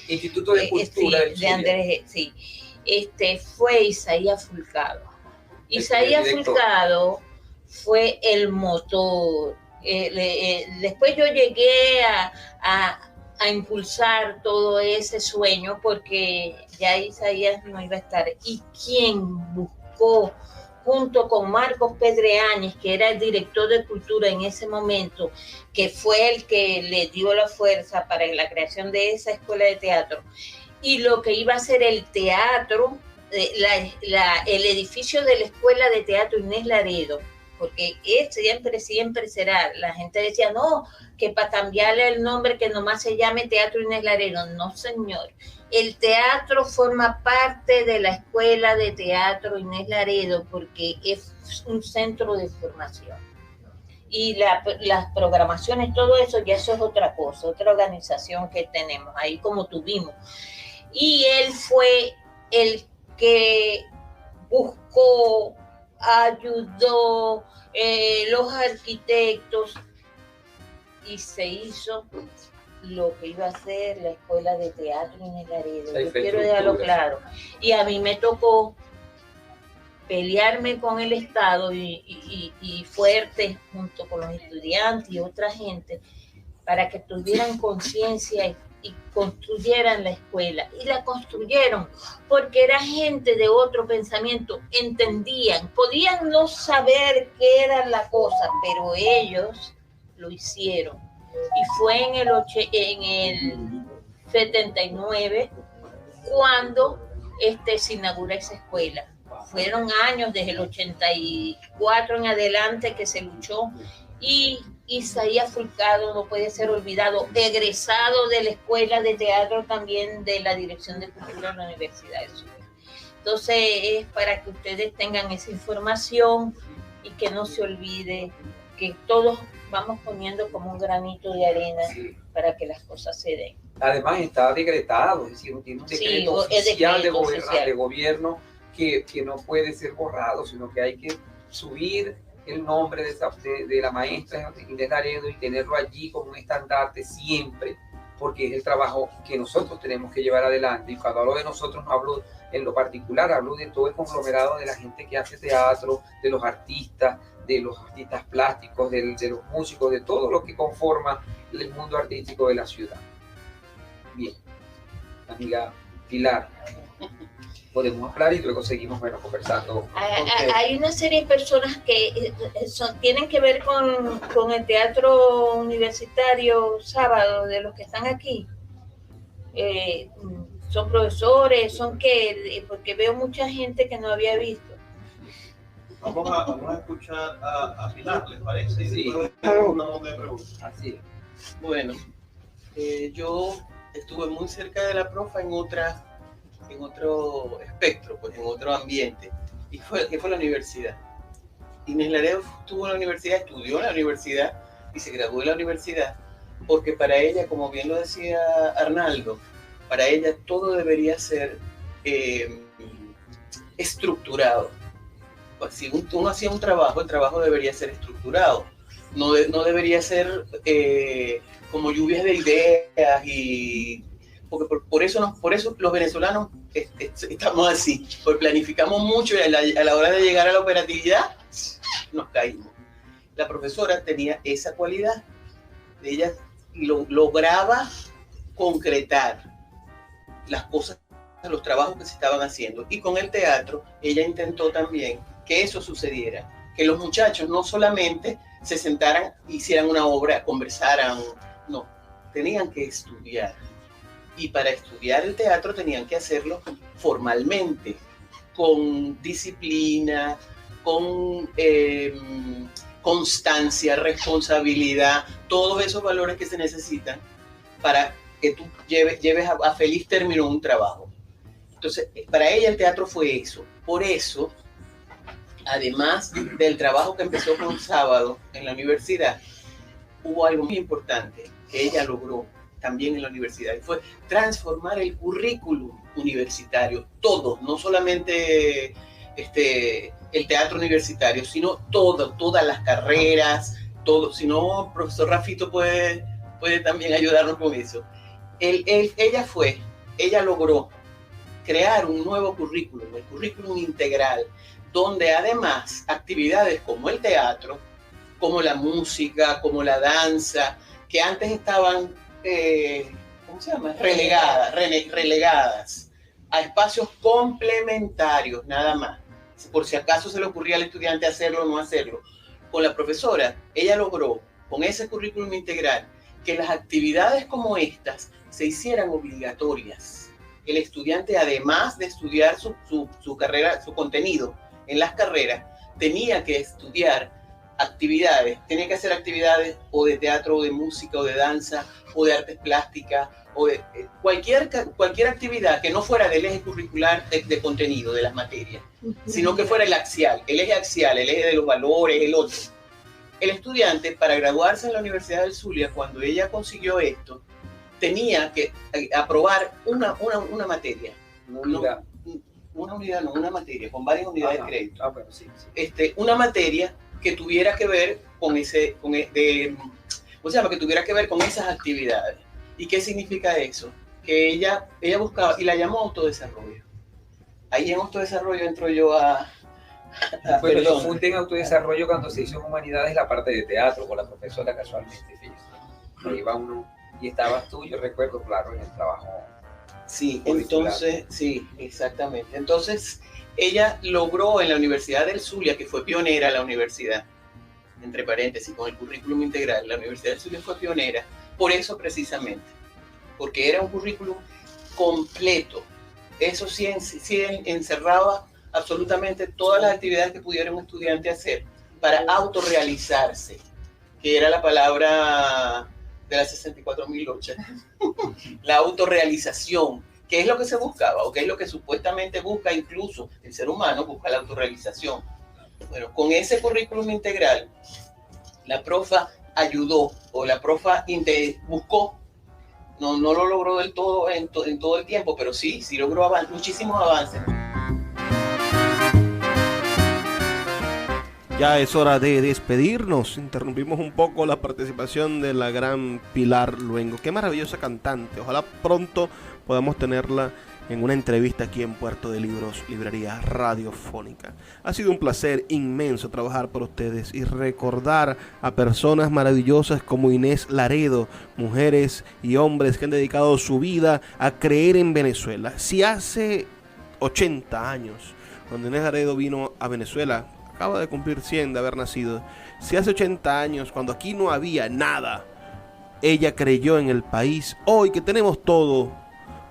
Instituto de Cultura de Andrés, sí. Fue Isaías Fulcado. Isaías Fulcado fue el motor. Después yo llegué a impulsar todo ese sueño porque ya Isaías no iba a estar. Y quien buscó, junto con Marcos Pedreanis, que era el director de cultura en ese momento, que fue el que le dio la fuerza para la creación de esa escuela de teatro, y lo que iba a ser el teatro, el edificio de la Escuela de Teatro Inés Laredo, porque siempre será. La gente decía, no, que para cambiarle el nombre que nomás se llame Teatro Inés Laredo. No, señor. El teatro forma parte de la Escuela de Teatro Inés Laredo porque es un centro de formación. Y las programaciones, todo eso, ya eso es otra cosa, otra organización que tenemos ahí como tuvimos. Y él fue el que buscó, ayudó, los arquitectos, y se hizo lo que iba a ser la Escuela de Teatro Inés Laredo. Yo quiero dejarlo claro. Y a mí me tocó pelearme con el Estado y fuerte, junto con los estudiantes y otra gente, para que tuvieran conciencia y construyeran la escuela. Y la construyeron porque era gente de otro pensamiento, entendían, podían no saber qué era la cosa, pero ellos lo hicieron. Y fue en el 79 cuando se inaugura esa escuela. Fueron años, desde el 84 en adelante, que se luchó. Y Isaías Fulcado no puede ser olvidado, egresado de la Escuela de Teatro también de la Dirección de Cultura de la Universidad de Zulia. Entonces es para que ustedes tengan esa información y que no se olvide que todos vamos poniendo como un granito de arena para que las cosas se den. Además está decretado, es decir, tiene un decreto oficial de gobierno que no puede ser borrado, sino que hay que subir el nombre de la maestra Inés Laredo y tenerlo allí como un estandarte siempre, porque es el trabajo que nosotros tenemos que llevar adelante. Y cuando hablo de nosotros, no hablo en lo particular, hablo de todo el conglomerado de la gente que hace teatro, de los artistas plásticos, de los músicos, de todo lo que conforma el mundo artístico de la ciudad. Bien, amiga Pilar, podemos hablar y luego seguimos conversando. Hay una serie de personas que tienen que ver con el teatro universitario sábado, de los que están aquí. Son profesores, porque veo mucha gente que no había visto. Vamos a escuchar a Pilar, ¿les parece? Sí. Una ronda de preguntas. Así es. Bueno, yo estuve muy cerca de la profa en otro espectro, pues en otro ambiente, que fue la universidad. Inés Laredo estuvo en la universidad, estudió en la universidad y se graduó de la universidad, porque para ella, como bien lo decía Arnaldo, para ella todo debería ser estructurado. Pues si uno hacía un trabajo, el trabajo debería ser estructurado, no debería ser como lluvias de ideas y porque por eso los venezolanos estamos así, porque planificamos mucho y a la hora de llegar a la operatividad nos caímos. La profesora tenía esa cualidad, ella lograba concretar las cosas, los trabajos que se estaban haciendo, y con el teatro ella intentó también que eso sucediera, que los muchachos no solamente se sentaran, hicieran una obra, conversaran, no, tenían que estudiar. Y para estudiar el teatro tenían que hacerlo formalmente, con disciplina, con constancia, responsabilidad, todos esos valores que se necesitan para que tú lleves a feliz término un trabajo. Entonces, para ella el teatro fue eso. Por eso, además del trabajo que empezó con sábado en la universidad, hubo algo muy importante que ella logró también en la universidad, y fue transformar el currículum universitario, todo, no solamente el teatro universitario, sino todas las carreras, todo. Si no, profesor Rafito puede también ayudarnos con eso. Ella logró crear un nuevo currículum, el currículum integral, donde además actividades como el teatro, como la música, como la danza, que antes estaban relegadas a espacios complementarios, nada más. Por si acaso se le ocurría al estudiante hacerlo o no hacerlo. Con la profesora, ella logró, con ese currículum integral, que las actividades como estas se hicieran obligatorias. El estudiante, además de estudiar su carrera, su contenido en las carreras, tenía que estudiar actividades, tenía que hacer actividades o de teatro, o de música, o de danza, o de artes plásticas, o de cualquier actividad que no fuera del eje curricular de contenido de las materias, sino que fuera el eje axial, el eje de los valores, el otro. El estudiante, para graduarse en la Universidad del Zulia, cuando ella consiguió esto, tenía que aprobar una materia. Una materia, con varias unidades de crédito. Bueno, sí. Una materia que tuviera que ver que tuviera que ver con esas actividades. ¿Y qué significa eso? Que ella buscaba, y la llamó autodesarrollo. Ahí en autodesarrollo entro yo Bueno, yo fundé en autodesarrollo cuando se hizo en humanidades la parte de teatro con la profesora casualmente, fíjate. Ahí va uno, y estabas tú, yo recuerdo, claro, en el trabajo. Sí, entonces, sí, exactamente. Entonces, ella logró en la Universidad del Zulia, que fue pionera la universidad, entre paréntesis, con el currículum integral, la Universidad del Zulia fue pionera, por eso precisamente, porque era un currículum completo. Eso sí encerraba absolutamente todas las actividades que pudiera un estudiante hacer para autorrealizarse, que era la palabra de las 64.008. La autorrealización, que es lo que se buscaba, o que es lo que supuestamente busca incluso el ser humano, busca la autorrealización. Bueno, con ese currículum integral, la profa ayudó, o la profa buscó, no lo logró del todo en todo el tiempo, pero sí logró muchísimos avances. Ya es hora de despedirnos. Interrumpimos un poco la participación de la gran Pilar Luengo. Qué maravillosa cantante. Ojalá pronto podamos tenerla en una entrevista aquí en Puerto de Libros, Librería Radiofónica. Ha sido un placer inmenso trabajar por ustedes y recordar a personas maravillosas como Inés Laredo, mujeres y hombres que han dedicado su vida a creer en Venezuela. Si hace 80 años, cuando Inés Laredo vino a Venezuela, acaba de cumplir 100 de haber nacido, si hace 80 años, cuando aquí no había nada, ella creyó en el país, hoy que tenemos todo,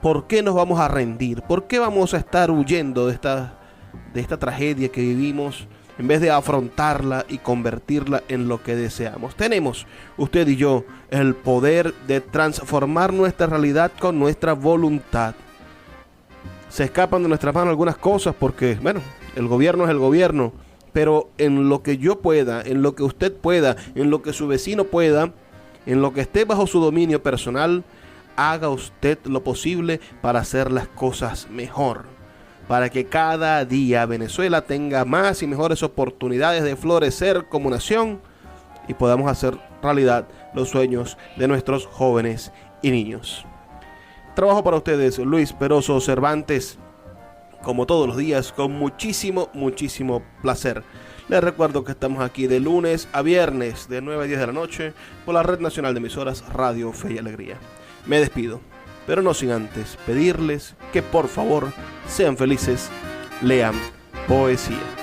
¿por qué nos vamos a rendir? ¿Por qué vamos a estar huyendo de esta tragedia que vivimos en vez de afrontarla y convertirla en lo que deseamos? Tenemos, usted y yo, el poder de transformar nuestra realidad con nuestra voluntad. Se escapan de nuestras manos algunas cosas porque, bueno, el gobierno es el gobierno, pero en lo que yo pueda, en lo que usted pueda, en lo que su vecino pueda, en lo que esté bajo su dominio personal, haga usted lo posible para hacer las cosas mejor, para que cada día Venezuela tenga más y mejores oportunidades de florecer como nación y podamos hacer realidad los sueños de nuestros jóvenes y niños. Trabajo para ustedes Luis Peroso Cervantes, como todos los días, con muchísimo placer. Les recuerdo que estamos aquí de lunes a viernes de 9 a 10 de la noche por la Red Nacional de Emisoras Radio Fe y Alegría. Me despido, pero no sin antes pedirles que por favor sean felices, lean poesía.